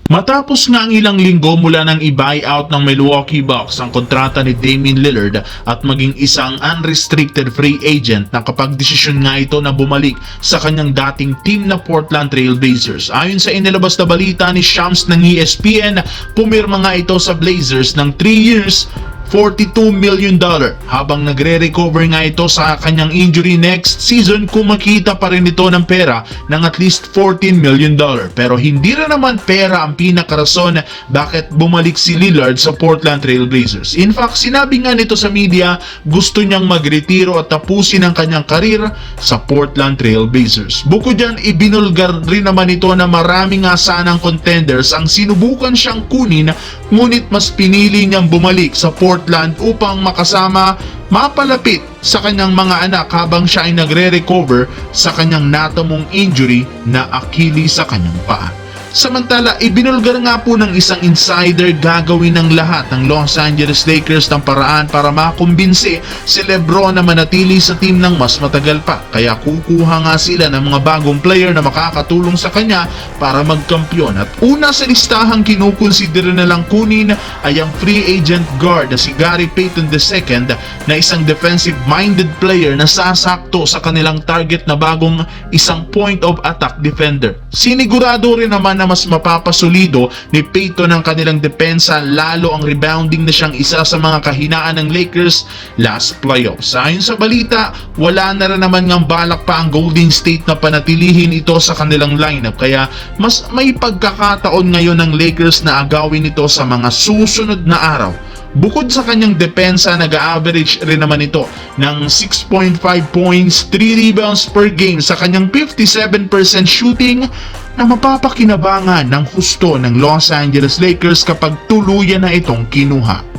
Matapos nga ang ilang linggo mula nang i-buyout ng Milwaukee Bucks ang kontrata ni Damian Lillard at maging isang unrestricted free agent, nakapagdesisyon nga ito na bumalik sa kanyang dating team na Portland Trail Blazers. Ayon sa inilabas na balita ni Shams ng ESPN, pumirma nga ito sa Blazers ng 3 years, $42 million habang nagre-recover nga ito sa kanyang injury next season. Kumakita pa rin ito ng pera ng at least $14 million, pero hindi rin naman pera ang pinakarason bakit bumalik si Lillard sa Portland Trail Blazers. In fact, sinabi nga nito sa media, gusto niyang magretiro at tapusin ang kanyang karir sa Portland Trail Blazers. Bukod dyan, ibinulgar rin naman ito na marami nga sanang contenders ang sinubukan siyang kunin, ngunit mas pinili niyang bumalik sa Portland upang mapalapit sa kanyang mga anak habang siya ay nagre-recover sa kanyang natamong injury na Achilles sa kanyang paa. Samantala, ibinulgar nga po ng isang insider gagawin ng lahat ng Los Angeles Lakers ng paraan para makumbinsi si LeBron na manatili sa team ng mas matagal pa. Kaya kukuha nga sila ng mga bagong player na makakatulong sa kanya para magkampiyon. At una sa listahang kinukonsidera na lang kunin ay ang free agent guard na si Gary Payton II, na isang defensive-minded player na sasakto sa kanilang target na bagong isang point of attack defender. Sinigurado rin naman na mas mapapasulido ni Payton ang kanilang depensa, lalo ang rebounding na siyang isa sa mga kahinaan ng Lakers last playoffs. Ayon sa balita, wala na rin naman ngang balak pa ang Golden State na panatilihin ito sa kanilang lineup, kaya mas may pagkakataon ngayon ng Lakers na agawin ito sa mga susunod na araw. Bukod sa kanyang depensa, nag-average rin naman ito ng 6.5 points, 3 rebounds per game sa kanyang 57% shooting, na mapapakinabangan ng husto ng Los Angeles Lakers kapag tuluyan na itong kinuha.